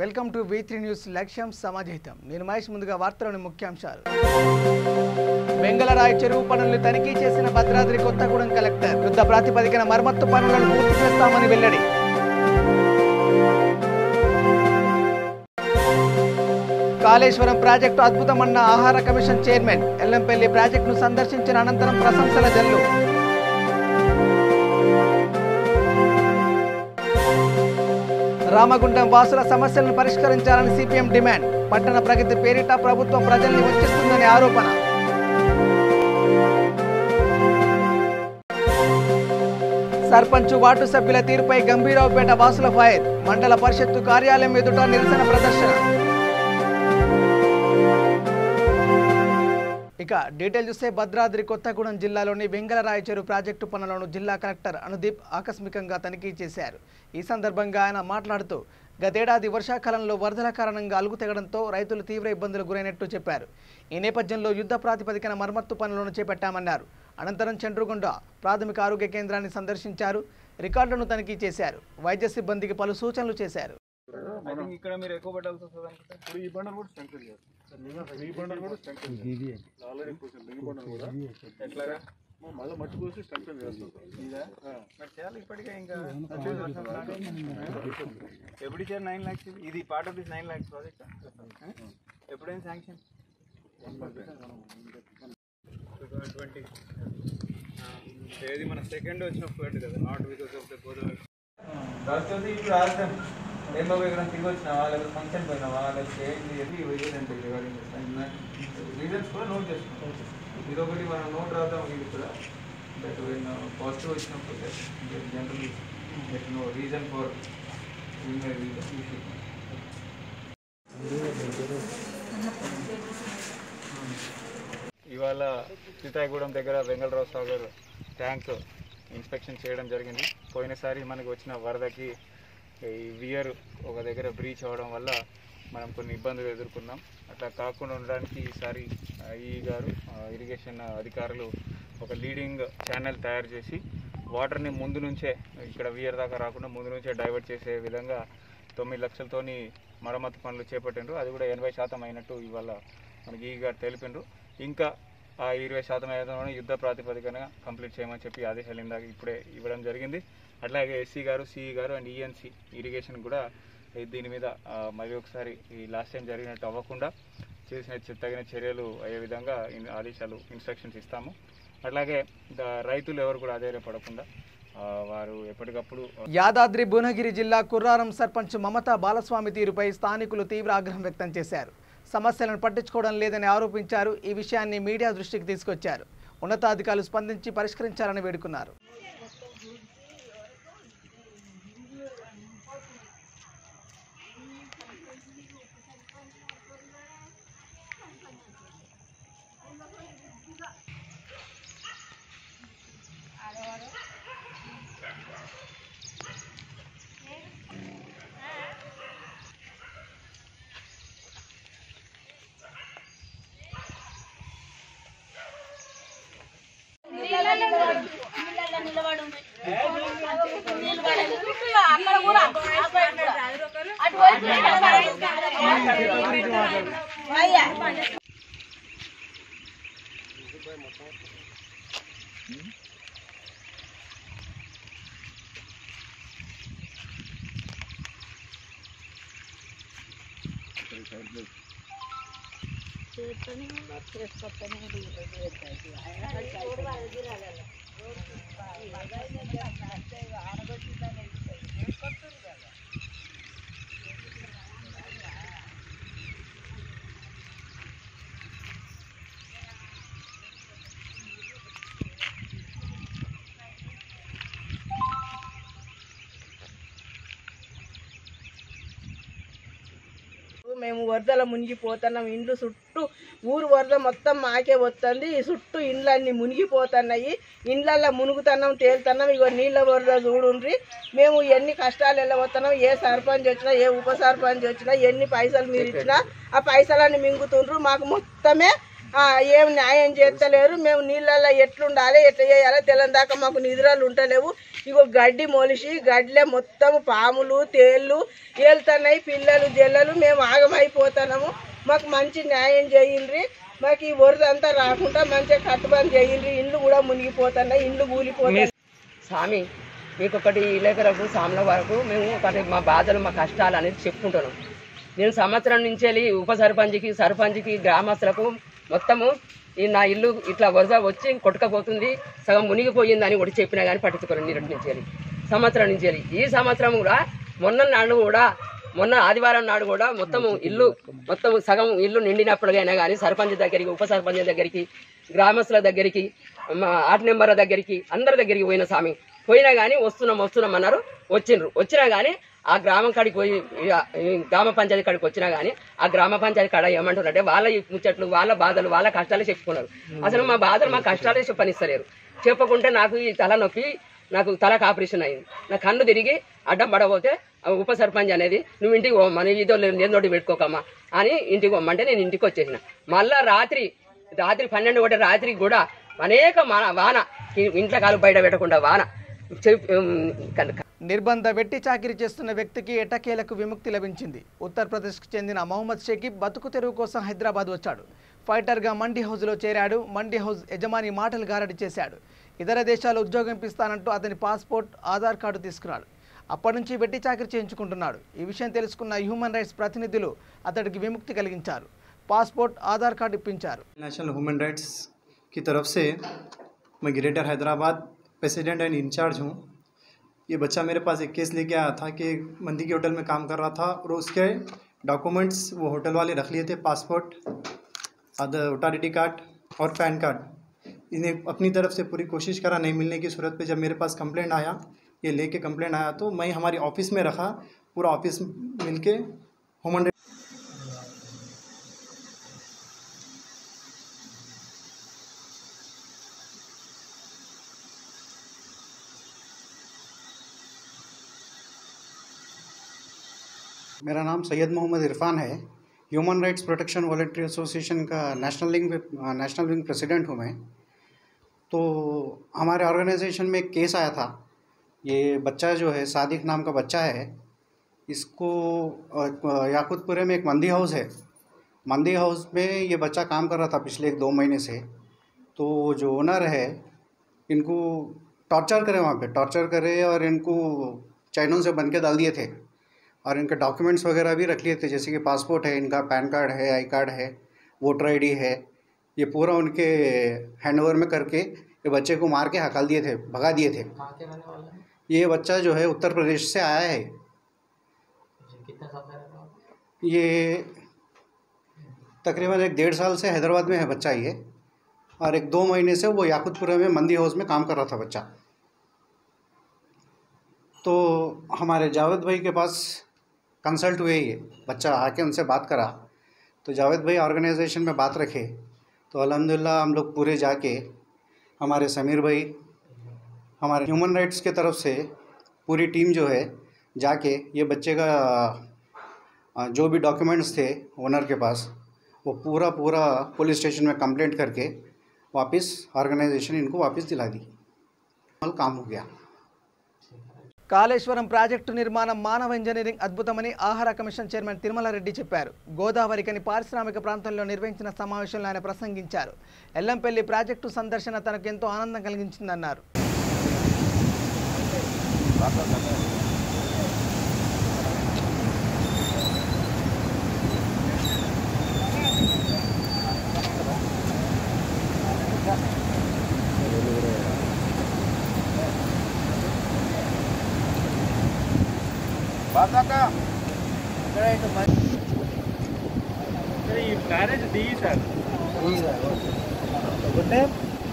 Welcome to V3 news లక్ష్యం సమాజహితం. నేను మహేష్. ముందుగా వార్తలోని ముఖ్యాంశాలు. వెంగళరాయి చెరువు పనులను తనిఖీ చేసిన భద్రాద్రి కొత్తగూడెం కలెక్టర్. యుద్ధ ప్రాతిపదికన మరమ్మత్తు పనులను పూర్తి చేస్తామని వెల్లడి. కాళేశ్వరం ప్రాజెక్టు అద్భుతమన్న ఆహార కమిషన్ చైర్మన్. ఎల్లంపల్లి ప్రాజెక్టును సందర్శించిన అనంతరం ప్రశంసల జల్లు. రామగుండం వాసుల సమస్యలను పరిష్కరించాలని సిపిఎం డిమాండ్. పట్టణ ప్రగతి పేరిట ప్రభుత్వం ప్రజల్ని వంచిస్తుందని ఆరోపణ. సర్పంచ్ వార్డు సభ్యుల తీరుపై గంభీరావుపేట వాసుల ఫైర్. మండల పరిషత్తు కార్యాలయం ఎదుట నిరసన ప్రదర్శన. ఇక డీటెయిల్ చూస్తే భద్రాద్రి కొత్తగూడెం జిల్లాలోని వెంగళరాయి చెరువు ప్రాజెక్టు పనులను జిల్లా కలెక్టర్ అనుదీప్ ఆకస్మికంగా తనిఖీ చేశారు. ఈ సందర్భంగా ఆయన మాట్లాడుతూ గతేడాది వర్షాకాలంలో వరదల కారణంగా అలుగు తెగడంతో రైతులు తీవ్ర ఇబ్బందులు గురైనట్టు చెప్పారు. ఈ నేపథ్యంలో యుద్ధ ప్రాతిపదికన మరమ్మత్తు పనులను చేపట్టామన్నారు. అనంతరం చండ్రుగొండ ప్రాథమిక ఆరోగ్య కేంద్రాన్ని సందర్శించారు. రికార్డులను తనిఖీ చేశారు. వైద్య సిబ్బందికి పలు సూచనలు చేశారు. ఇక్కడ మీరు ఎక్కువ పట్టాల్సి వస్తుంది అనుకుంటే ఈ బండర్ కూడా స్ట్రెంగ్ చేయాలి. ఈ బండర్ కూడా స్ట్రెంగ్ ఆల్రెడీ ఈ బండర్ కూడా ఎట్లాగా మళ్ళీ మట్టి పోసి స్ట్రెంగ్ చేస్తాం. ఇదా మరి చేయాలి ఇప్పటికే. ఇంకా ఎప్పుడు ఇచ్చారు 9 lakhs? ఇది part of this 9 lakhs project. ఎప్పుడైనా శాంక్షన్ 2020 ఏది మన సెకండ్ వచ్చిన ఫ్లడ్ కదా, not because of the Godavari. రాష్ట్రం ఇప్పుడు రాష్ట్రం ఏం బాబు ఇక్కడ తిరిగి వచ్చినావా, లేదా ఫంక్షన్ పోయినావా, లేకపోతే ఏంటి వేయదంటే రీజన్స్ కూడా నోట్ చేసుకుంటాం. ఇది ఒకటి మనం నోట్ రాద్దాం. ఇది కూడా దట్ పాజిటివ్ వచ్చినప్పుడు జనరల్ నో రీజన్ ఫర్ ఇవాళ సీతాయగూడెం దగ్గర వెంగళరావు సాగర్ ట్యాంక్ ఇన్స్పెక్షన్ చేయడం జరిగింది. పోయినసారి మనకు వచ్చిన వరదకి ఈ వియర్ ఒక దగ్గర బ్రీచ్ అవ్వడం వల్ల మనం కొన్ని ఇబ్బందులు ఎదుర్కొన్నాం. అట్లా కాకుండా ఉండడానికి ఈసారి ఈ గారు ఇరిగేషన్ అధికారులు ఒక లీడింగ్ ఛానల్ తయారు చేసి వాటర్ని ముందు నుంచే ఇక్కడ వియర్ దాకా రాకుండా ముందు నుంచే డైవర్ట్ చేసే విధంగా 9 లక్షలతోని మరమ్మతు పనులు చేపట్టిండ్రు. అది కూడా 80% అయినట్టు ఇవాళ మనకి ఈ గారు తెలిపిండ్రు. ఇంకా ఆ 20% అయిన యుద్ధ ప్రాతిపదికన కంప్లీట్ చేయమని చెప్పి ఆదేశాలు ఇందాక ఇప్పుడే ఇవ్వడం జరిగింది. అట్లాగే ఎస్సీ గారు, సిఈ గారు అండ్ ఈఎన్సీ ఇరిగేషన్ కూడా దీని మీద మరి ఒకసారి ఈ లాస్ట్ టైం జరిగినట్టు అవ్వకుండా తగిన చర్యలు అయ్యే విధంగా ఆదేశాలు ఇన్స్ట్రక్షన్స్ ఇస్తాము. అట్లాగే రైతులు ఎవరు కూడా ఆధారపడకుండా వారు ఎప్పటికప్పుడు. యాదాద్రి భువనగిరి జిల్లా కుర్రారం సర్పంచ్ మమతా బాలస్వామి తీరుపై స్థానికులు తీవ్ర ఆగ్రహం వ్యక్తం చేశారు. సమస్యలను పట్టించుకోవడం లేదని ఆరోపించారు. ఈ విషయాన్ని మీడియా దృష్టికి తీసుకొచ్చారు. ఉన్నతాధికారులు స్పందించి పరిష్కరించాలని వేడుకున్నారు. మేము వరదల మునిగిపోతున్నాం. ఇండ్లు చుట్టూ ఊరు వరద మొత్తం మాకే వస్తుంది. చుట్టూ ఇండ్లన్నీ మునిగిపోతున్నాయి. ఇండ్లల్లో మునుగుతున్నాం, తేలుతున్నాం. ఇగో నీళ్ళ వరద చూడుండ్రి. మేము ఎన్ని కష్టాలు వెళ్ళబోతున్నాం. ఏ సర్పంచ్ వచ్చినా, ఏ ఉప సర్పంచ్ వచ్చినా, ఎన్ని పైసలు మీరు ఇచ్చినా ఆ పైసలన్నీ మింగుతుండ్రు. మాకు మొత్తమే ఏం న్యాయం చేస్తలేరు. మేము నీళ్ళల్లో ఎట్లుండాలి, ఎట్లా చేయాలో తెలందాక మాకు నిద్రలు ఉంటలేవు. ఇగో గడ్డి మొలిసి గడ్డిలే మొత్తం పాములు తేళ్ళు వెళ్తున్నాయి, పిల్లలు జల్లలు. మేము ఆగమైపోతున్నాము. మాకు మంచి న్యాయం చేయండి. మాకు ఈ వరద అంతా రాకుండా మంచిగా కట్టుబడి చేయండి. ఇండ్లు కూడా మునిగిపోతున్నాయి, ఇండ్లు కూలిపోతున్నాయి. స్వామి మీకు ఒకటి విలేకరులకు సామ్ల వరకు మేము ఒకటి మా బాధలు మా కష్టాలు అనేది చెప్పుకుంటున్నాం. నేను సంవత్సరం నుంచి వెళ్ళి ఉప సర్పంచ్కి గ్రామస్తులకు మొత్తము నా ఇల్లు ఇట్లా వరద వచ్చి కొట్టుకపోతుంది, సగం మునిగిపోయింది అని కూడా చెప్పినా కానీ పట్టించుకోలేదు. నీటి నుంచి వెళ్ళి సంవత్సరం నుంచి వెళ్ళి ఈ సంవత్సరం కూడా మొన్న ఆదివారం నాడు కూడా మొత్తం సగం ఇల్లు నిండినప్పుడుగైనా కానీ సర్పంచ్ దగ్గరికి ఉప సర్పంచ్ దగ్గరికి గ్రామస్తుల దగ్గరికి ఆర్ట్ నెంబర్ల దగ్గరికి అందరి దగ్గరికి పోయిన స్వామి పోయినా కానీ వస్తున్నాం అన్నారు. వచ్చినా కానీ ఆ గ్రామం కాడికి పోయి గ్రామ పంచాయతీ కాడికి వచ్చినా కానీ ఆ గ్రామ పంచాయతీ కాడ ఏమంటున్నారంటే వాళ్ళ ముచ్చట్లు వాళ్ళ బాధలు వాళ్ళ కష్టాలే చెప్పుకున్నారు. అసలు మా బాధలు మా కష్టాలే చెప్పనిస్తలేరు. చెప్పకుంటే నాకు ఈ తలనొప్పి, నాకు తలకు ఆపరేషన్ అయింది, నా కన్ను తిరిగి అడ్డం పడబోతే ఉప సర్పంచ్ అనేది నువ్వు ఇంటికి పోమ్మా, నీ ఇదో లేదోటి పెట్టుకోకమ్మా అని ఇంటికి పోమ్మంటే నేను ఇంటికి వచ్చేసిన. మళ్ళా రాత్రి 12 రాత్రికి కూడా అనేక వాన, ఇంట్లో కాలు బయట పెట్టకుండా వాన. నిర్బంధ వెట్టి చాకిరీ చేస్తున్న వ్యక్తికి ఎట్టకేలకు విముక్తి లభించింది. ఉత్తరప్రదేశ్కు చెందిన మహమ్మద్ షకీబ్ బతుకు తెరువు కోసం హైదరాబాద్ వచ్చాడు. ఫైటర్గా మండీ హౌస్లో చేరాడు. మండీ హౌస్ యజమాని మాటలు గారడి చేశాడు. ఇతర దేశాల్లో ఉద్యోగం ఇస్తానంటూ అతని పాస్పోర్ట్, ఆధార్ కార్డు తీసుకున్నాడు. అప్పటి నుంచి వెట్టి చాకిరీ చేయించుకుంటున్నాడు. ఈ విషయం తెలుసుకున్న హ్యూమన్ రైట్స్ ప్రతినిధులు అతడికి విముక్తి కలిగించారు. पासपोर्ट आधार कार्ड इप्पिंचारू। नेशनल ह्यूमन राइट्स की तरफ से मैं greater Hyderabad president and incharge हूँ। ये बच्चा मेरे पास एक केस लेके आया था कि मंदी के होटल में काम कर रहा था और उसके डॉक्यूमेंट्स वो होटल वाले रख लिए थे, पासपोर्ट, वोटर आईडी कार्ड और पैन कार्ड। इन्हें अपनी तरफ से पूरी कोशिश करा, नहीं मिलने की सूरत पे जब मेरे पास कंप्लेंट आया, ये लेके कंप्लेंट आया तो मैं हमारी ऑफिस में रखा, पूरा ऑफिस मिलके ह्यूमन मेरा नाम सैयद मोहम्मद इरफान है। Human rights protection voluntary association का नेशनल विंग प्रेसिडेंट हूँ मैं। तो हमारे ऑर्गेनाइजेशन में एक केस आया था। ये बच्चा जो है, सादिक नाम का बच्चा है, इसको याकुतपुरे में एक मंदी हाउस है, मंदी हाउस में ये बच्चा काम कर रहा था पिछले 1-2 महीने से। तो जो ओनर है इनको टॉर्चर करे, वहाँ पे टॉर्चर करे और इनको चैनों से बंध के डाल दिए थे और इनके डॉक्यूमेंट्स वगैरह भी रख लिए थे, जैसे कि पासपोर्ट है इनका, पैन कार्ड है, आई कार्ड है, वोटर आईडी है। ये पूरा उनके हैंडओवर में करके ये बच्चे को मार के हकल दिए थे, भगा दिए थे। ये बच्चा जो है उत्तर प्रदेश से आया है। ये तकरीबन 1-1.5 साल से हैदराबाद में है बच्चा ये, और 1-2 महीने से वो याकुतपुरा में मंदी हाउस में काम कर रहा था बच्चा। तो हमारे जावेद भाई के पास कंसल्ट हुए, ये बच्चा आके उनसे बात करा, तो जावेद भाई ऑर्गेनाइजेशन में बात रखे। तो अल्हम्दुलिल्लाह हम लोग पूरे जाके, हमारे समीर भाई, हमारे ह्यूमन राइट्स के तरफ से पूरी टीम जो है जाके ये बच्चे का जो भी डॉक्यूमेंट्स थे ओनर के पास, वो पूरा पुलिस स्टेशन में कंप्लेंट करके वापस ऑर्गेनाइजेशन इनको वापस दिला दी। काम हो गया। కాళేశ్వరం ప్రాజెక్టు నిర్మాణం మానవ ఇంజనీరింగ్ అద్భుతమని ఆహార కమిషన్ చైర్మన్ తిరుమలారెడ్డి చెప్పారు. గోదావరికని పారిశ్రామిక ప్రాంతంలో నిర్వహించిన సమావేశంలో ఆయన ప్రసంగించారు. ఎల్లంపల్లి ప్రాజెక్టు సందర్శన తనకు ఎంతో ఆనందం కలిగించిందన్నారు.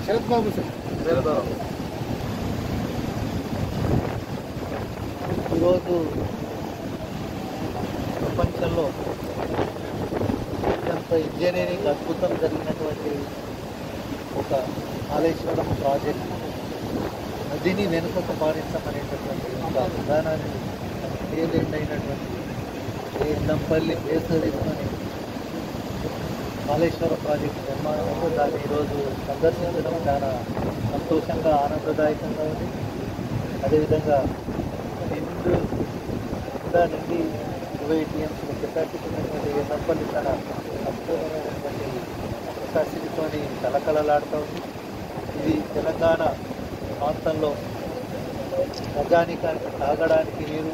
శరత్ బాబు సార్, ఈరోజు ప్రపంచంలో అత్యంత ఇంజనీరింగ్ అద్భుతం జరిగినటువంటి ఒక కాళేశ్వరం ప్రాజెక్ట్ నదిని వెనుకకు పారించమనేటటువంటి ఒక విధానాన్ని ఏదైనటువంటి ఎల్లంపల్లి బేసరిని కాళేశ్వర ప్రాజెక్టు నిర్మాణంలో దాన్ని ఈరోజు సందర్శించడం చాలా సంతోషంగా ఆనందదాయకంగా ఉంది. అదేవిధంగా నిండి 20 టీఎంసీ కెపాసిటీ ఉన్నటువంటి ఎన్నపల్లి తన సంపూర్ణమైనటువంటి కెపాసిటీతో కలకలలాడుతూ ఉంది. ఇది తెలంగాణ ప్రాంతంలో ప్రజానీకానికి తాగడానికి నీరు.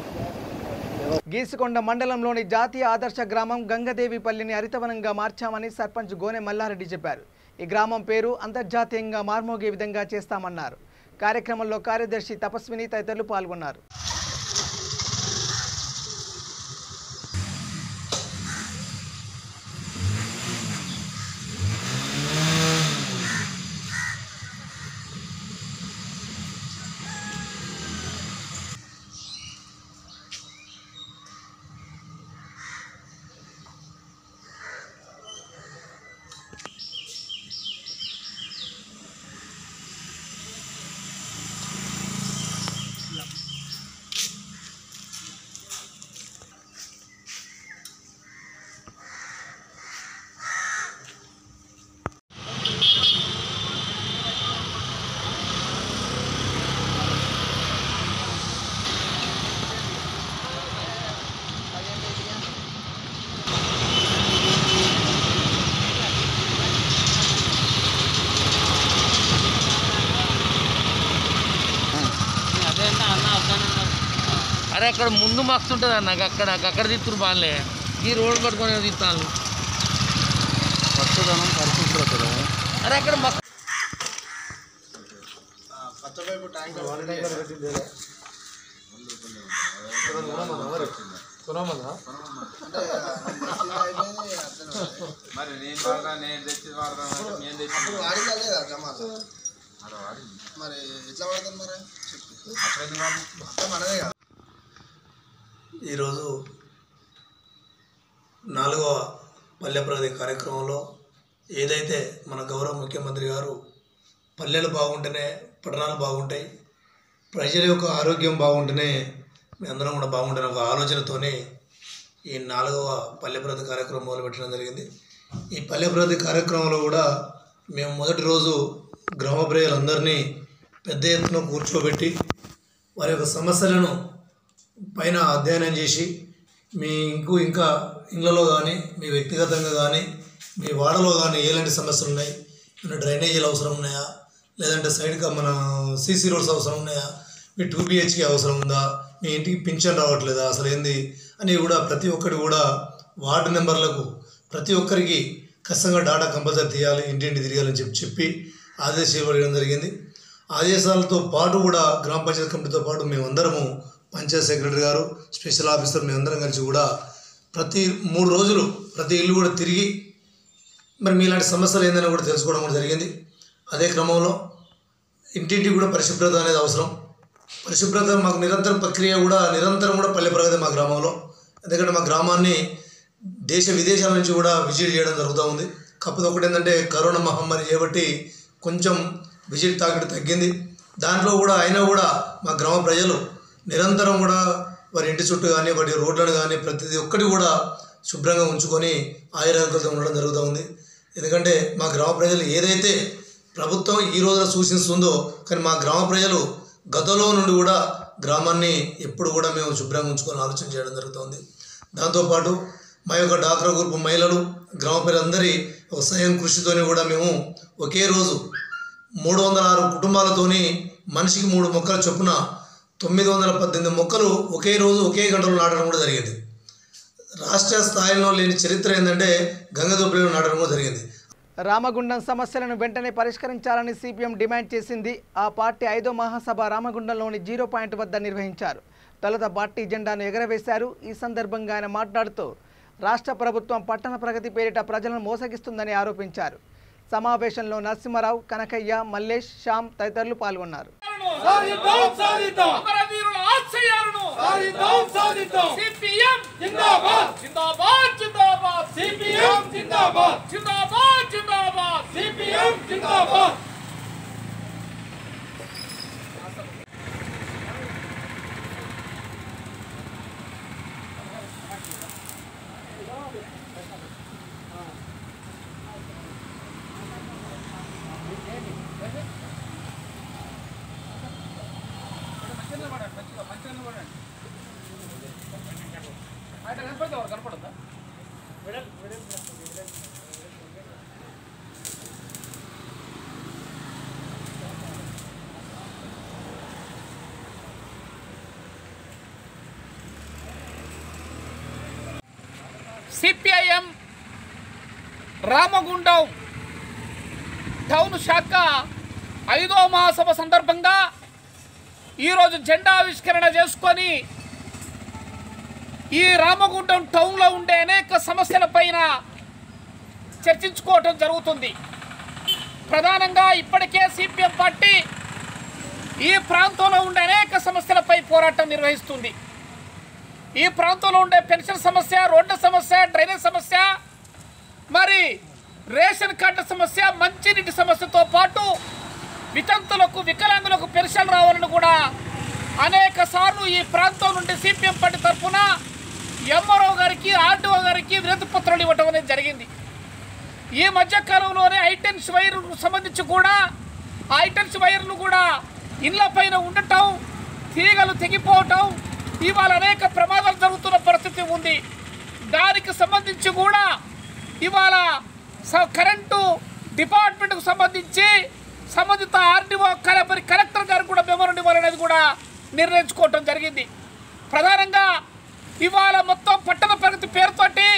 గీసుకొండ మండలంలోని జాతీయ ఆదర్శ గ్రామం గంగదేవిపల్లిని హరితవనంగా మార్చామని సర్పంచ్ గోనె మల్లారెడ్డి చెప్పారు. ఈ గ్రామం పేరు అంతర్జాతీయంగా మార్మోగే విధంగా చేస్తామన్నారు. కార్యక్రమంలో కార్యదర్శి తపస్విని తదితరులు పాల్గొన్నారు. అరే అక్కడ ముందు మస్తు ఉంటుంది అన్న, అక్కడ తిత్తురు బాగాలే, ఈ రోడ్డు పట్టుకొని తిత్తాను. అరే అక్కడ మస్తు మరి నేను వాడతా, నేను తెచ్చి వాడతాను, నేను తెచ్చి మరి ఎట్లా వాడతాను మరి చెప్పు. ఈరోజు 4వ పల్లె ప్రగతి కార్యక్రమంలో ఏదైతే మన గౌరవ ముఖ్యమంత్రి గారు పల్లెలు బాగుంటేనే పట్టణాలు బాగుంటాయి, ప్రజల యొక్క ఆరోగ్యం బాగుంటేనే మీ అందరం కూడా బాగుంటానే ఒక ఆలోచనతోనే ఈ 4వ పల్లె ప్రగతి కార్యక్రమం మొదలుపెట్టడం జరిగింది. ఈ పల్లె ప్రగతి కార్యక్రమంలో కూడా మేము మొదటి రోజు గ్రామ ప్రజలందరినీ పెద్ద ఎత్తున కూర్చోబెట్టి వారి యొక్క సమస్యలను పైన అధ్యయనం చేసి మీకు ఇంకా ఇళ్లలో కానీ మీ వ్యక్తిగతంగా కానీ మీ వాడలో కానీ ఎలాంటి సమస్యలు ఉన్నాయి, డ్రైనేజీలు అవసరం ఉన్నాయా, లేదంటే సైడ్గా మన సీసీ రోడ్స్ అవసరం ఉన్నాయా, మీ 2 BHK అవసరం ఉందా, మీ ఇంటికి పింఛన్ రావట్లేదా, అసలు ఏంది అని కూడా ప్రతి ఒక్కటి కూడా వార్డు మెంబర్లకు ప్రతి ఒక్కరికి ఖచ్చితంగా డాటా కంపల్సరీ తీయాలి, ఇంటింటి తిరగాలని చెప్పి ఆదేశాలు ఇవ్వడం జరిగింది. ఆదేశాలతో పాటు కూడా గ్రామ పంచాయతీ కమిటీతో పాటు మేమందరము పంచాయత్ సెక్రటరీ గారు, స్పెషల్ ఆఫీసర్ మేమందరం కలిసి కూడా ప్రతి 3 రోజులు ప్రతి ఇల్లు కూడా తిరిగి మరి మీలాంటి సమస్యలు ఏందని కూడా తెలుసుకోవడం కూడా జరిగింది. అదే క్రమంలో ఇంటింటికి కూడా పరిశుభ్రత అనేది అవసరం. పరిశుభ్రత మాకు నిరంతరం ప్రక్రియ కూడా నిరంతరం కూడా పల్లె ప్రగతి మా గ్రామంలో, ఎందుకంటే మా గ్రామాన్ని దేశ విదేశాల నుంచి కూడా విజిట్ చేయడం జరుగుతూ ఉంది. కాకపోతే ఒకటి ఏంటంటే కరోనా మహమ్మారి చేయబట్టి కొంచెం విజిట్ తాకిడి తగ్గింది. దాంట్లో కూడా అయినా కూడా మా గ్రామ ప్రజలు నిరంతరం కూడా వారి ఇంటి చుట్టూ కానీ వాటి రోడ్లను కానీ ప్రతి ఒక్కటి కూడా శుభ్రంగా ఉంచుకొని ఆయురారోగ్యంతో ఉండడం జరుగుతూ ఉంది. ఎందుకంటే మా గ్రామ ప్రజలు ఏదైతే ప్రభుత్వం ఈ రోజున సూచిస్తుందో కానీ మా గ్రామ ప్రజలు గతంలో నుండి కూడా గ్రామాన్ని ఎప్పుడు కూడా మేము శుభ్రంగా ఉంచుకొని ఆలోచన చేయడం జరుగుతుంది. దాంతోపాటు మా యొక్క డాక్రా గ్రూప్ మహిళలు గ్రామ ప్రజలందరి ఒక స్వయం కృషితోని కూడా మేము ఒకే రోజు 306 కుటుంబాలతోని మనిషికి 3 మొక్కల చొప్పున 918 మొక్కలు ఒకే రోజు ఒకే గంటలో నాటడం కూడా జరిగింది. రాష్ట్ర స్థాయిలో లేని చరిత్ర ఏంటంటే గంగదేవిపల్లిలో నాటడం కూడా జరిగింది. రామగుండం సమస్యలను వెంటనే పరిష్కరించాలని సిపిఎం డిమాండ్ చేసింది. ఆ పార్టీ 5వ మహాసభ రామగుండంలోని 0 పాయింట్ వద్ద నిర్వహించారు. తొలుత పార్టీ జెండాను ఎగరవేశారు. ఈ సందర్భంగా ఆయన మాట్లాడుతూ రాష్ట్ర ప్రభుత్వం పట్టణ ప్రగతి పేరిట ప్రజలను మోసగిస్తుందని ఆరోపించారు. సమావేశంలో నరసింహారావు, కనకయ్య, మల్లేష్, శ్యామ్ తదితరులు పాల్గొన్నారు. సిపిఐఎం రామగుండం టౌన్ శాఖ 5వ మహాసభ సందర్భంగా ఈరోజు జెండా ఆవిష్కరణ చేసుకొని ఈ రామగుండం టౌన్లో ఉండే అనేక సమస్యలపైన చర్చించుకోవటం జరుగుతుంది. ప్రధానంగా ఇప్పటికే సిపిఎం పార్టీ ఈ ప్రాంతంలో ఉండే అనేక సమస్యలపై పోరాటం నిర్వహిస్తుంది. ఈ ప్రాంతంలో ఉండే పెన్షన్ సమస్య, రోడ్ల సమస్య, డ్రైనేజ్ సమస్య, మరి రేషన్ కార్డు సమస్య, మంచినీటి సమస్యతో పాటు వితంతులకు, వికలాంగులకు పెన్షన్ రావాలని కూడా అనేక సార్లు ఈ ప్రాంతం నుండి సిపిఎం పార్టీ తరఫున ఎంఆర్ఓ గారికి, ఆర్డీఓ గారికి వినతి పత్రాలు ఇవ్వటం అనేది జరిగింది. ఈ మధ్యకాలంలోనే హైటెన్స్ వైర్కు సంబంధించి కూడా హైటెన్స్ వైర్లు కూడా ఇళ్ల పైన ఉండటం, తీగలు తెగిపోవటం, ఇవాళ అనేక ప్రమాదాలు జరుగుతున్న పరిస్థితి ఉంది. దానికి సంబంధించి కూడా ఇవాళ కరెంటు డిపార్ట్మెంట్కు సంబంధించి సంబంధిత ఆర్డీఓ కలెక్టర్ గారు కూడా మెమోరం ఇవ్వాలనేది కూడా నిర్ణయించుకోవటం జరిగింది. ప్రధానంగా ఇవాళ మొత్తం పట్టణ ప్రగతి పేరుతోటి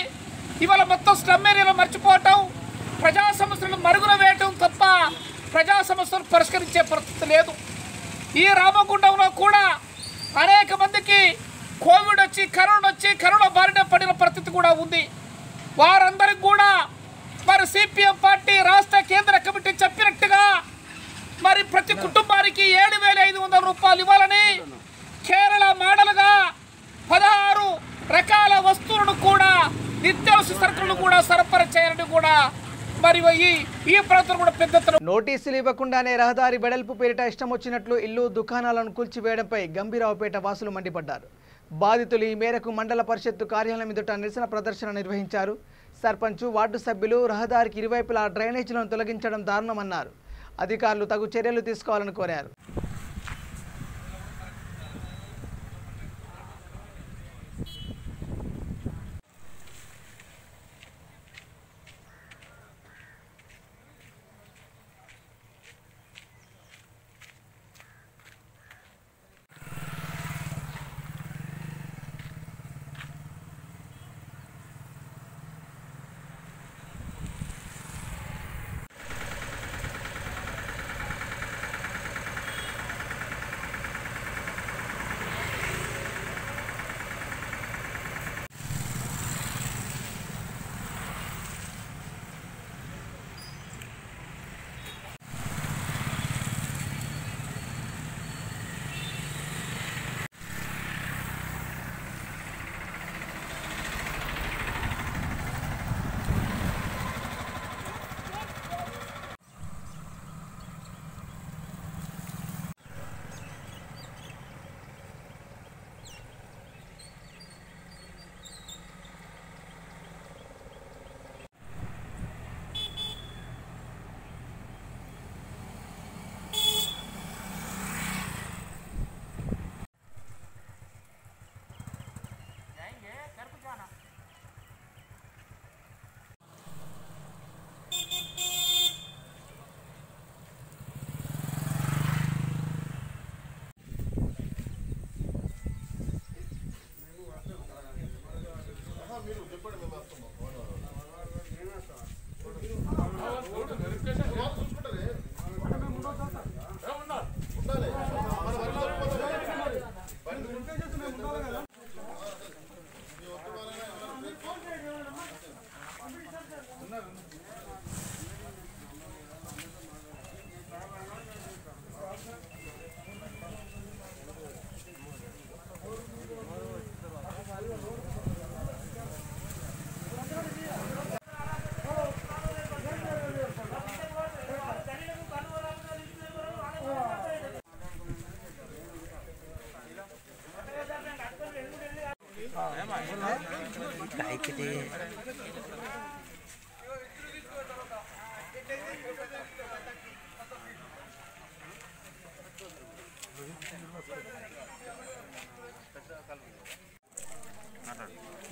ఇవాళ మొత్తం స్లమ్ ఏరియాలో మర్చిపోవటం, ప్రజా సమస్యలను మరుగున వేయటం తప్ప ప్రజా సమస్యలు పరిష్కరించే పరిస్థితి లేదు. ఈ రామగుండంలో కూడా అనేక మందికి కోవిడ్ వచ్చి, కరోనా బారిన పడిన పరిస్థితి కూడా ఉంది. వారందరికి కూడా మరి సిపిఎం పార్టీ రాష్ట్ర కేంద్ర కమిటీ చెప్పినట్టుగా మరి ప్రతి కుటుంబానికి 7,500 రూపాయలు ఇవ్వాలని కేరళ మోడల్గా 16 రకాల వస్తువులను కూడా, నిత్యావసర సరుకులను కూడా సరఫరా చేయాలని కూడా మరి ఈ ప్రాంతం కూడా పెద్ద నోటీసులు ఇవ్వకుండానే రహదారి వెడల్పు పేరిట ఇష్టం వచ్చినట్లు ఇల్లు, దుకాణాలను కూల్చివేయడంపై గంభీరావుపేట వాసులు మండిపడ్డారు. బాధితులు ఈ మేరకు మండల పరిషత్తు కార్యాలయం ఎదుట నిరసన ప్రదర్శన నిర్వహించారు. సర్పంచ్, వార్డు సభ్యులు రహదారికి ఇరువైపులా డ్రైనేజీలను తొలగించడం దారుణమన్నారు. అధికారులు తగు చర్యలు తీసుకోవాలని కోరారు.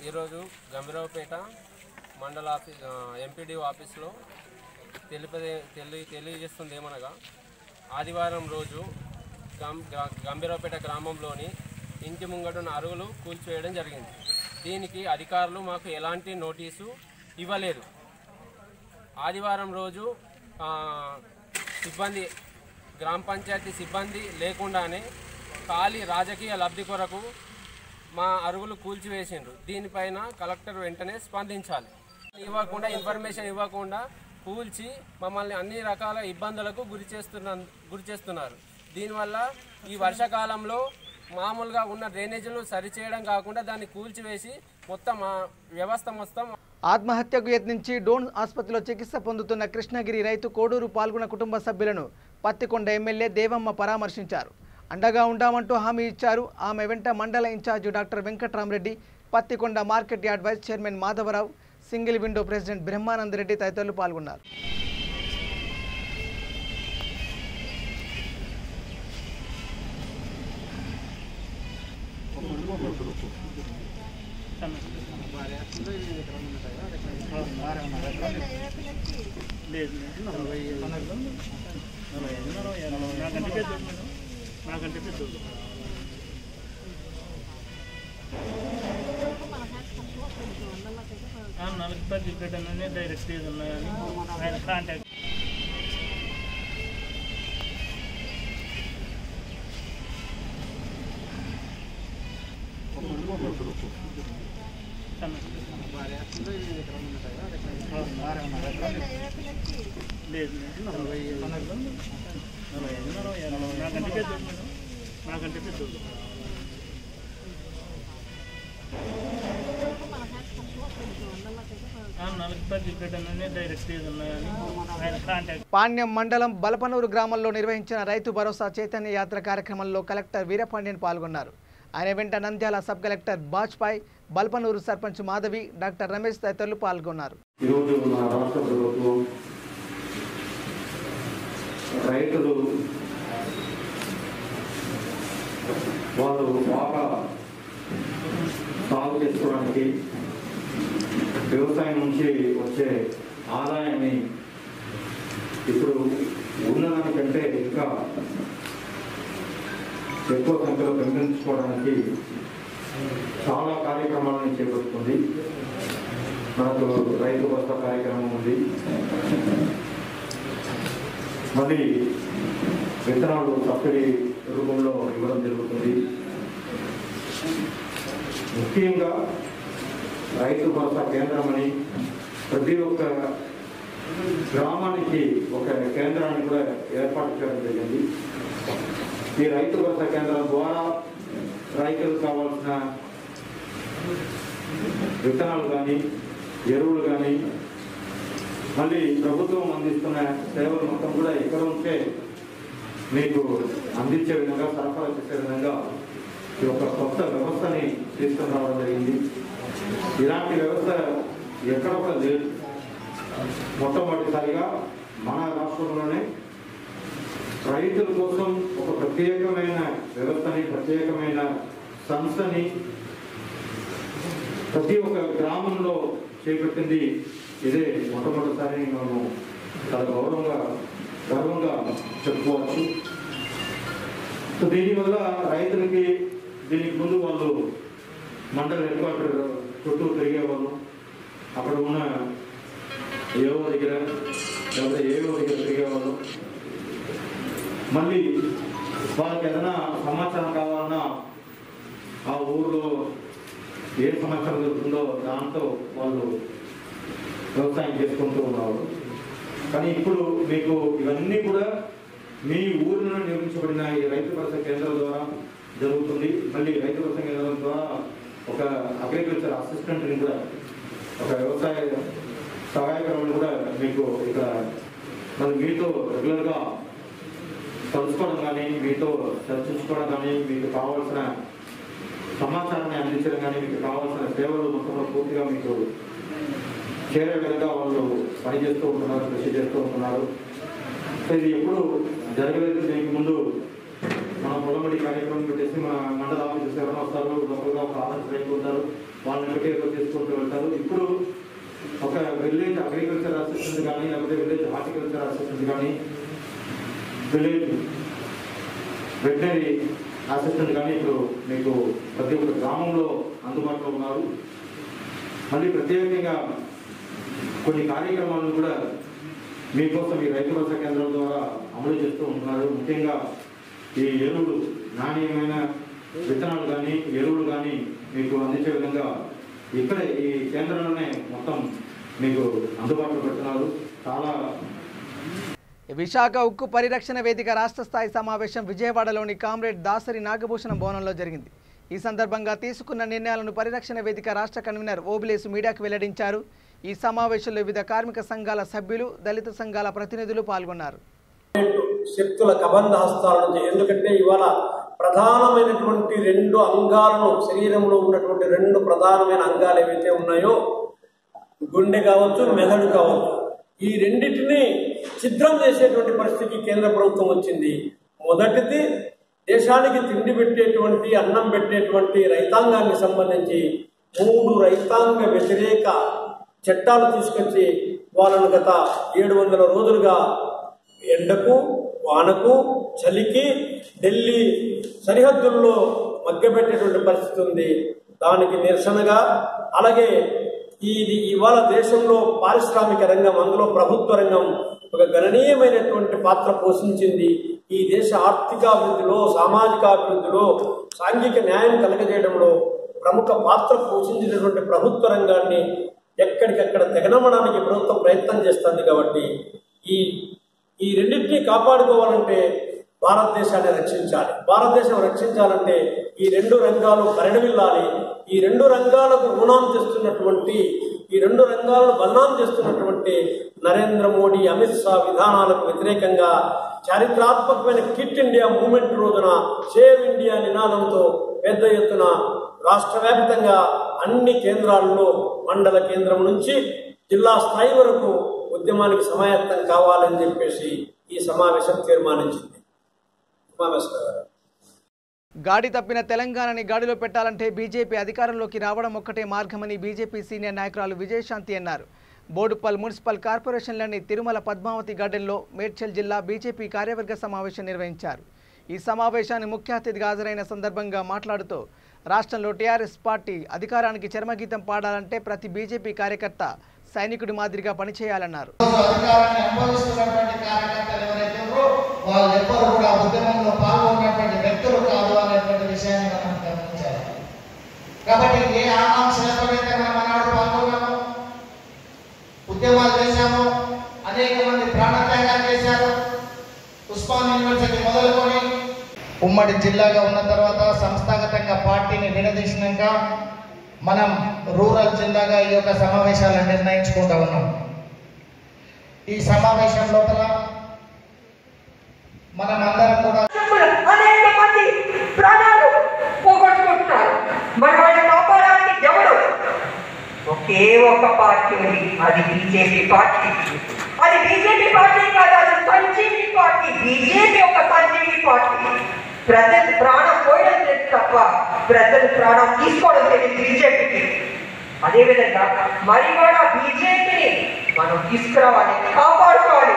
ఈరోజు గంభీరావుపేట మండల ఆఫీస్ ఎంపీడీఓ ఆఫీస్లో తెలియజేస్తుంది ఏమనగా ఆదివారం రోజు గంభీరావుపేట గ్రామంలోని ఇంటి ముంగడున్న అరుగులు కూల్చివేయడం జరిగింది. దీనికి అధికారులు మాకు ఎలాంటి నోటీసు ఇవ్వలేదు. ఆదివారం రోజు సిబ్బంది గ్రామ పంచాయతీ సిబ్బంది లేకుండానే ఖాళీ రాజకీయ లబ్ధి కొరకు మా అరుగులు కూల్చివేసిండ్రు. దీనిపైన కలెక్టర్ వెంటనే స్పందించాలి. ఇన్ఫర్మేషన్ ఇవ్వకుండా కూల్చి మమ్మల్ని అన్ని రకాల ఇబ్బందులకు గురి చేస్తున్నారు. దీనివల్ల ఈ వర్షాకాలంలో మామూలుగా ఉన్న డ్రైనేజీలు సరిచేయడం కాకుండా దాన్ని కూల్చివేసి మొత్తం వ్యవస్థ మొత్తం. ఆత్మహత్యకు యత్నించి డోన్ ఆసుపత్రిలో చికిత్స పొందుతున్న కృష్ణగిరి రైతు కోడూరు పాల్గొన్న కుటుంబ సభ్యులను పత్తికొండ ఎమ్మెల్యే దేవమ్మ పరామర్శించారు. అండగా ఉండామంటూ హామీ ఇచ్చారు. ఆమె వెంట మండల incharge doctor Venkatramareddy, Pattikonda market yard vice chairman Madhavarao, single window president Brahmananda Reddy తదితరులు పాల్గొన్నారు. డైరెక్ట్ ఉన్నాయని ఆయన కాంటాక్ట్ నాకంటే పెద్దోళ్ళు పాణ్యం మండలం బలపనూరు గ్రామంలో నిర్వహించిన రైతు భరోసా చైతన్య యాత్ర కార్యక్రమంలో కలెక్టర్ వీరపాండ్యన్ పాల్గొన్నారు. ఆయన వెంట Nandyal sub collector Bajpai, Balpanur sarpanch Madhavi, doctor Ramesh తదితరులు పాల్గొన్నారు. ఈరోజు మన రాష్ట్ర ప్రభుత్వం రైతులు వాళ్ళు బాగా సాగు చేసుకోవడానికి వ్యవసాయం నుంచి వచ్చే ఆదాయాన్ని ఇప్పుడు ఉన్నదానికంటే ఇంకా ఎక్కువ సంఖ్యలో పెంపొందించుకోవడానికి చాలా కార్యక్రమాలను చేపడుతుంది. మనకు రైతు భరోసా కార్యక్రమం ఉంది, మళ్ళీ విత్తనాలు సబ్సిడీ రూపంలో ఇవ్వడం జరుగుతుంది. ముఖ్యంగా రైతు భరోసా కేంద్రం అని ప్రతి ఒక్క గ్రామానికి ఒక కేంద్రాన్ని కూడా ఏర్పాటు చేయడం జరిగింది. ఈ రైతు భరోసా కేంద్రం ద్వారా రైతులకు కావాల్సిన విత్తనాలు కానీ ఎరువులు కానీ మళ్ళీ ప్రభుత్వం అందిస్తున్న సేవలు మొత్తం కూడా ఇక్కడ ఉంటే మీకు అందించే విధంగా, సరఫరా చేసే విధంగా ఈ యొక్క కొత్త వ్యవస్థని తీసుకుని రావడం జరిగింది. ఇలాంటి వ్యవస్థ ఎక్కడ కూడా లేదు. మొట్టమొదటిసారిగా మన రాష్ట్రంలోనే రైతుల కోసం ఒక ప్రత్యేకమైన వ్యవస్థని, ప్రత్యేకమైన సంస్థని ప్రతి ఒక్క గ్రామంలో చేపట్టింది ఇదే మొట్టమొదటిసారి. మేము చాలా గర్వంగా చెప్పుకోవచ్చు. సో దీనివల్ల రైతులకి దీనికి ముందు వాళ్ళు మండల హెడ్ క్వార్టర్ చుట్టూ తిరిగేవాళ్ళు, అక్కడ ఉన్న ఏఓ దగ్గర లేకపోతే ఏఓ దగ్గర తిరిగేవాళ్ళు. మళ్ళీ వాళ్ళకి ఏదైనా సమాచారం కావాలన్నా ఆ ఊర్లో ఏ సమాచారం దొరుకుతుందో దాంతో వాళ్ళు వ్యవసాయం చేసుకుంటూ ఉన్నారు. కానీ ఇప్పుడు మీకు ఇవన్నీ కూడా మీ ఊరిలో నిర్మించబడిన ఈ రైతు భరోసా కేంద్రం ద్వారా జరుగుతుంది. మళ్ళీ రైతు భరోసా కేంద్రం ద్వారా ఒక అగ్రికల్చర్ అసిస్టెంట్ని కూడా, ఒక వ్యవసాయ సహాయకులను కూడా మీకు ఇక్కడ మరి మీతో రెగ్యులర్గా కలుసుకోవడం కానీ, మీతో చర్చించుకోవడం కానీ, మీకు కావాల్సిన సమాచారాన్ని అందించడం కానీ, మీకు కావాల్సిన సేవలు మొత్తంలో పూర్తిగా మీకు చేరే విధంగా వాళ్ళు పనిచేస్తూ ఉంటున్నారు, కృషి చేస్తూ ఉంటున్నారు. సో ఇది ఎప్పుడు జరగలేదు. దీనికి ముందు మన పొలమడి కార్యక్రమం పెట్టేసి మన మండల ఆఫీసర్స్ ఎవరైనా వస్తారు, లోపలగా ఒక ఆఫీస్ రైతు ఉంటారు, వాళ్ళని పెట్టి తీసుకుంటూ వెళ్తారు. ఇప్పుడు ఒక విలేజ్ అగ్రికల్చర్ అసిస్టెంట్ కానీ, లేకపోతే విలేజ్ హార్టికల్చర్ అసిస్టెంట్ కానీ, విలేజ్ వెటనరీ అసిస్టెంట్ కానీ ఇప్పుడు మీకు ప్రతి ఒక్క గ్రామంలో అందుబాటులో ఉన్నారు. మళ్ళీ ప్రత్యేకంగా కొన్ని కార్యక్రమాలను కూడా మీకోసం ఈ రైతు భరోసా కేంద్రం ద్వారా అమలు చేస్తూ ఉంటున్నారు. ముఖ్యంగా ఈ ఎరువులు, నాణ్యమైన విత్తనాలు కానీ ఎరువులు కానీ మీకు అందించే విధంగా ఇక్కడ ఈ కేంద్రంలోనే మొత్తం మీకు అందుబాటులో పెడుతున్నారు. చాలా విశాఖ ఉక్కు పరిరక్షణ వేదిక రాష్ట్ర స్థాయి సమావేశం విజయవాడలోని కామ్రేడ్ దాసరి నాగభూషణం భవనంలో జరిగింది. ఈ సందర్భంగా తీసుకున్న నిర్ణయాలను పరిరక్షణ వేదిక రాష్ట్ర కన్వీనర్ ఓబులేసు మీడియాకు వెల్లడించారు. ఈ సమావేశంలో వివిధ కార్మిక సంఘాల సభ్యులు, దళిత సంఘాల ప్రతినిధులు పాల్గొన్నారు. శక్తుల కబంధ హస్తాల నుంచి, ఎందుకంటే ఇవాళ ప్రధానమైనటువంటి రెండు అంగాలను, శరీరంలో ఉన్నటువంటి రెండు ప్రధానమైన అంగాలు ఏవైతే ఉన్నాయో, గుండె కావచ్చు, మెదడు కావచ్చు, ఈ రెండింటినీ ఛిద్రం చేసేటువంటి పరిస్థితికి కేంద్ర ప్రభుత్వం వచ్చింది. మొదటిది దేశానికి తిండి పెట్టేటువంటి, అన్నం పెట్టేటువంటి రైతాంగానికి సంబంధించి 3 రైతాంగ వ్యతిరేక చట్టాలు తీసుకొచ్చి వాళ్ళను గత 700 రోజులుగా ఎండకు, వానకు, చలికి ఢిల్లీ సరిహద్దుల్లో మగ్గబెట్టేటువంటి పరిస్థితి ఉంది. దానికి నిరసనగా, అలాగే ఇది ఇవాళ దేశంలో పారిశ్రామిక రంగం, అందులో ప్రభుత్వ రంగం ఒక గణనీయమైనటువంటి పాత్ర పోషించింది. ఈ దేశ ఆర్థికాభివృద్ధిలో, సామాజికాభివృద్ధిలో, సాంఘిక న్యాయం కలగజేయడంలో ప్రముఖ పాత్ర పోషించినటువంటి ప్రభుత్వ రంగాన్ని ఎక్కడికక్కడ తెగనమ్మడానికి ప్రభుత్వం ప్రయత్నం చేస్తుంది. కాబట్టి ఈ రెండింటినీ కాపాడుకోవాలంటే భారతదేశాన్ని రక్షించాలి. భారతదేశం రక్షించాలంటే ఈ రెండు రంగాలు పరిణమిల్లాలి. ఈ రెండు రంగాలకు రుణం చేస్తున్నటువంటి, ఈ రెండు రంగాలను బదనాం చేస్తున్నటువంటి నరేంద్ర మోడీ, అమిత్ షా విధానాలకు వ్యతిరేకంగా చారిత్రాత్మకమైన క్విట్ ఇండియా మూవ్మెంట్ రోజున సేవ్ ఇండియా నినాదంతో పెద్ద ఎత్తున రాష్ట్ర వ్యాప్తంగా అన్ని కేంద్రాల్లో, మండల కేంద్రం నుంచి జిల్లా స్థాయి వరకు ఉద్యమానికి సమాయత్తం కావాలని చెప్పేసి ఈ సమావేశం తీర్మానించింది. గాడి తప్పిన తెలంగాణని గాడిలో పెట్టాలంటే బీజేపీ అధికారంలోకి రావడం ఒక్కటే మార్గమని బీజేపీ సీనియర్ నాయకురాలు విజయశాంతి అన్నారు. బోడుపల్ మున్సిపల్ కార్పొరేషన్లోని తిరుమల పద్మావతి గార్డెన్లో మేడ్చల్ జిల్లా బీజేపీ కార్యవర్గ సమావేశం నిర్వహించారు. ఈ సమావేశాన్ని ముఖ్య అతిథిగా హాజరైన సందర్భంగా మాట్లాడుతూ రాష్ట్రంలో టీఆర్ఎస్ పార్టీ అధికారానికి చర్మగీతం పాడాలంటే ప్రతి బీజేపీ కార్యకర్త సైనికుడి మాదిరిగా పనిచేయాలన్నారు. వాళ్ళెవ్వరు కూడా ఉద్యమంలో పాల్గొన్నటువంటి వ్యక్తులు కాదు అనేటువంటి విషయాన్ని మనం గమనించాలి. కాబట్టి ఏ ఆకాంక్షలతో అయితే మనం ఆనాడు పాల్గొన్నాము, ఉద్యమాలు చేశాము, అనేక మంది ప్రాణత్యాగాలు చేశారు. ఉస్మాన్ యూనివర్సిటీ మొదలుకొని ఉమ్మడి జిల్లాగా ఉన్న తర్వాత సంస్థాగతంగా పార్టీని విడదీసినాక మనం రూరల్ జిల్లాగా ఈ యొక్క సమావేశాలను నిర్ణయించుకుంటా ఉన్నాం. ఈ సమావేశం లోపల మనం అందరం కూడా అనేక మంది ప్రాణాలు పోగొట్టుకుంటున్నారు. మరి వాళ్ళని కాపాడడానికి ఎవరు? ఒకే ఒక పార్టీ ఉంది, అది బీజేపీ పార్టీ. అది బీజేపీ పార్టీ కాదు, అది సంజీవి పార్టీ. బీజేపీ ఒక సంజీవి పార్టీ. ప్రజలు ప్రాణం పోయడం తెలియదు తప్ప ప్రజలు ప్రాణం తీసుకోవడం తెలియదు బీజేపీకి. అదేవిధంగా మరి కూడా బీజేపీని మనం తీసుకురావాలి, కాపాడుకోవాలి.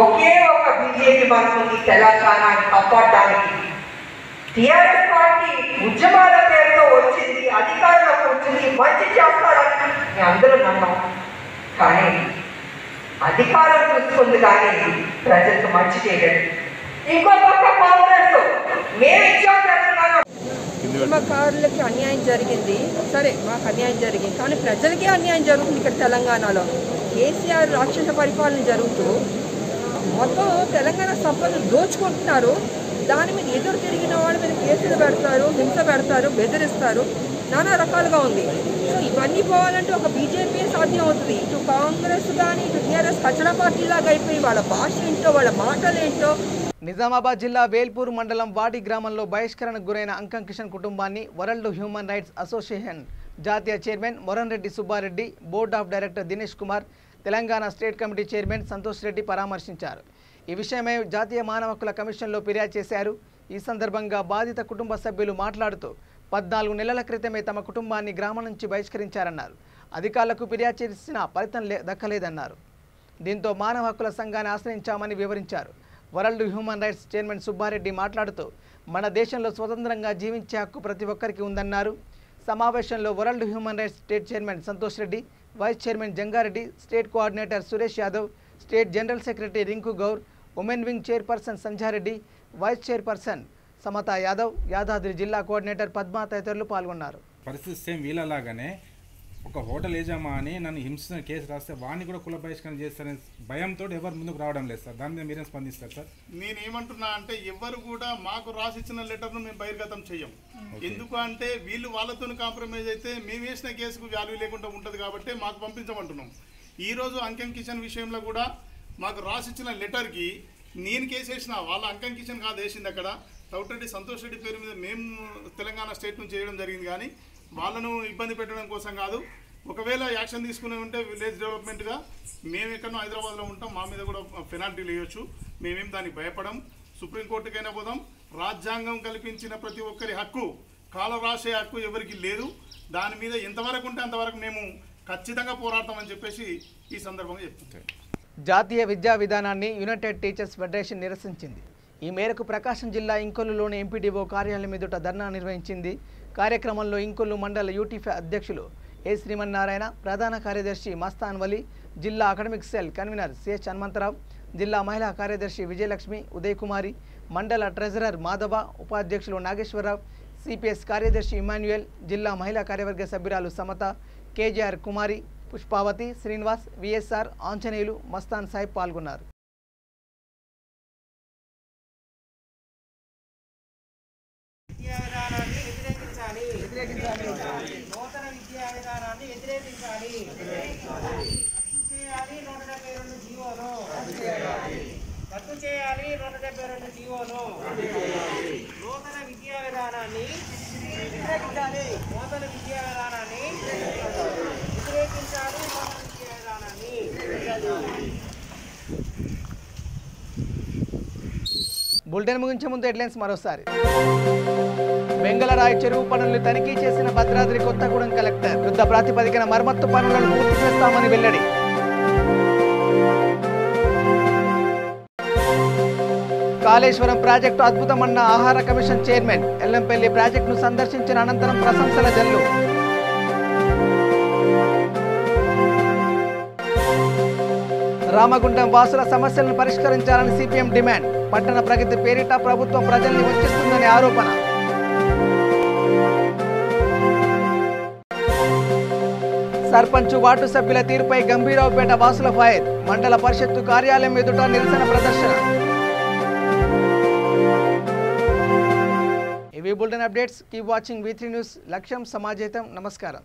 ఒకే ఒక బీజేపీ మనకుంది తెలంగాణని కాపాడడానికి. టీఆర్ఎస్ పార్టీ ఉద్యమాల పేరుతో వచ్చింది, అధికారంలోకి వచ్చింది, మంచి చేస్తారని మేము అందరూ నమ్మాం. కానీ అధికారం చూసుకుంది కానీ ప్రజలకు మంచి చేయలేదు. ఇంకో పక్క కాంగ్రెస్ మేము ఇచ్చాం తెలంగాణ. ఉద్యమకారులకి అన్యాయం జరిగింది, సరే మాకు అన్యాయం జరిగింది, కానీ ప్రజలకే అన్యాయం జరుగుతుంది. ఇక్కడ తెలంగాణలో కేసీఆర్ రాక్షస పరిపాలన జరుగుతూ మొత్తం తెలంగాణ సంపద దోచుకుంటున్నారు. దాని మీద ఎదురు తిరిగిన వాళ్ళ మీద కేసులు పెడతారు, హింస పెడతారు, బెదిరిస్తారు, నానా రకాలుగా ఉంది. సో ఇవన్నీ పోవాలంటే ఒక బీజేపీ సాధ్యం అవుతుంది. ఇటు కాంగ్రెస్ కానీ ఇటు టీఆర్ఎస్ కచడా పార్టీలాగా అయిపోయి వాళ్ళ భాష ఏంటో, వాళ్ళ మాటలు ఏంటో. నిజామాబాద్ జిల్లా వేల్పూర్ మండలం వాడి గ్రామంలో బహిష్కరణకు గురైన అంకం కిషన్ కుటుంబాన్ని వరల్డ్ హ్యూమన్ రైట్స్ అసోసియేషన్ జాతీయ chairman Moran Reddy Subbareddy, board of director Dinesh Kumar, Telangana state committee chairman Santosh Reddy పరామర్శించారు. ఈ విషయమై జాతీయ మానవ హక్కుల కమిషన్లో ఫిర్యాదు చేశారు. ఈ సందర్భంగా బాధిత కుటుంబ సభ్యులు మాట్లాడుతూ 14 నెలల క్రితమే తమ కుటుంబాన్ని గ్రామం నుంచి బహిష్కరించారన్నారు. అధికారులకు ఫిర్యాదు చేసిన ఫలితం దక్కలేదన్నారు. దీంతో మానవ హక్కుల సంఘాన్ని ఆశ్రయించామని వివరించారు. World human rights chairman Subbareddy మాట్లాడుతూ మన దేశంలో స్వతంత్రంగా జీవించే హక్కు ప్రతి ఒక్కరికి ఉందన్నారు. సమావేశంలో world human rights state chairman Santosh Reddy, vice chairman Jangareddy, state coordinator Suresh Yadav, state general secretary Rinku Gaur, women wing chairperson Sandhyareddy, vice chairperson Samata Yadav, Yadadri జిల్లా కోఆర్డినేటర్ పద్మా తదితరులు పాల్గొన్నారు. పరిస్థితి సేమ్ వీళ్ళలాగానే ఒక హోటల్ యజమాని నన్ను హింసించిన కేసు రాస్తే వాడిని కూడా కుల బహిష్కరణ చేస్తారనే భయంతో ఎవరు ముందుకు రావడం లేదు సార్. దాని మీద మీరేం స్పందిస్తారు సార్? నేనేమంటున్నా అంటే ఎవరు కూడా మాకు రాసిచ్చిన లెటర్ను మేము బహిర్గతం చెయ్యం. ఎందుకు అంటే వీళ్ళు వాళ్ళతో కాంప్రమైజ్ అయితే మేము వేసిన కేసుకు వాల్యూ లేకుండా ఉంటుంది కాబట్టి మాకు పంపించమంటున్నాం. ఈరోజు అంకెం కిషన్ విషయంలో కూడా మాకు రాసిచ్చిన లెటర్కి నేను కేసు వేసిన వాళ్ళ అంకెం కిషన్ కాదు వేసింది. అక్కడ తౌటరెడ్డి సంతోష్ రెడ్డి పేరు మీద మేము తెలంగాణ స్టేట్ నుంచి చేయడం జరిగింది, కానీ వాళ్ళను ఇబ్బంది పెట్టడం కోసం కాదు. ఒకవేళ యాక్షన్ తీసుకునే ఉంటే విలేజ్ డెవలప్మెంట్గా మేము ఎక్కడో హైదరాబాద్లో ఉంటాం, మా మీద కూడా పెనాల్టీలు వేయొచ్చు. మేమేం దానికి భయపడం. సుప్రీంకోర్టుకైనా పోదాం. రాజ్యాంగం కల్పించిన ప్రతి ఒక్కరి హక్కు, కాల రాసే హక్కు ఎవరికి లేదు. దాని మీద ఎంతవరకు ఉంటే అంతవరకు మేము ఖచ్చితంగా పోరాడతామని చెప్పేసి ఈ సందర్భంగా చెప్తుంటాం. జాతీయ విద్యా విధానాన్ని యునైటెడ్ టీచర్స్ ఫెడరేషన్ నిరసించింది. ఈ మేరకు ప్రకాశం జిల్లా ఇంకొల్లులోని ఎంపీడీఓ కార్యాలయం ఎదుట ధర్నా నిర్వహించింది. కార్యక్రమంలో ఇంకొల్లు మండల యూటీఫీ అధ్యక్షులు ఏ శ్రీమన్నారాయణ, ప్రధాన కార్యదర్శి మస్తాన్ వలి, జిల్లా academic cell convener CH Hanumantharao, జిల్లా మహిళా కార్యదర్శి విజయలక్ష్మి, ఉదయ్ కుమారి, మండల ట్రెజరర్ మాధవ, ఉపాధ్యక్షులు నాగేశ్వరరావు, సిపిఎస్ కార్యదర్శి ఇమాన్యుయల్, జిల్లా మహిళా కార్యవర్గ సభ్యురాలు సమత, కేజీఆర్ కుమారి, పుష్పావతి, శ్రీనివాస్, విఎస్ఆర్, ఆంజనేయులు, మస్తాన్ సాహిబ్ పాల్గొన్నారు. నూతన విద్యా విధానాన్ని వ్యతిరేకించాలి. రద్దు చేయాలి 172 జీవోను. నూతన విద్యా విధానాన్ని వ్యతిరేకించాలి. నూతన విద్యా విధానాన్ని వ్యతిరేకించాలి. నూతన విద్యా విధానాన్ని. బులెటిన్ ముగించే ముందు హెడ్లైన్స్ మరోసారి. వెంగళరాయి చెరువు పనులను తనిఖీ చేసిన భద్రాద్రి కొత్తగూడెం కలెక్టర్. యుద్ధ ప్రాతిపదికన మరమ్మత్తు పనులను పూర్తి చేస్తామని వెల్లడి. కాళేశ్వరం ప్రాజెక్టు అద్భుతమన్న ఆహార కమిషన్ చైర్మన్. ఎల్లంపల్లి ప్రాజెక్టును సందర్శించిన అనంతరం ప్రశంసల జల్లు. రామగుండం వాసుల సమస్యలను పరిష్కరించాలని సిపిఎం డిమాండ్. పట్టణ ప్రగతి పేరిట ప్రభుత్వం ప్రజల్ని వంచిస్తుందని ఆరోపణ. సర్పంచ్ వార్డు సభ్యుల తీరుపై గంభీరావుపేట వాసుల ఫైర్. మండల పరిషత్తు కార్యాలయం ఎదుట నిరసన ప్రదర్శన. ఇవి bulletin updates. Keep watching V3 news. లక్ష్యం సమాజేతం. నమస్కారం.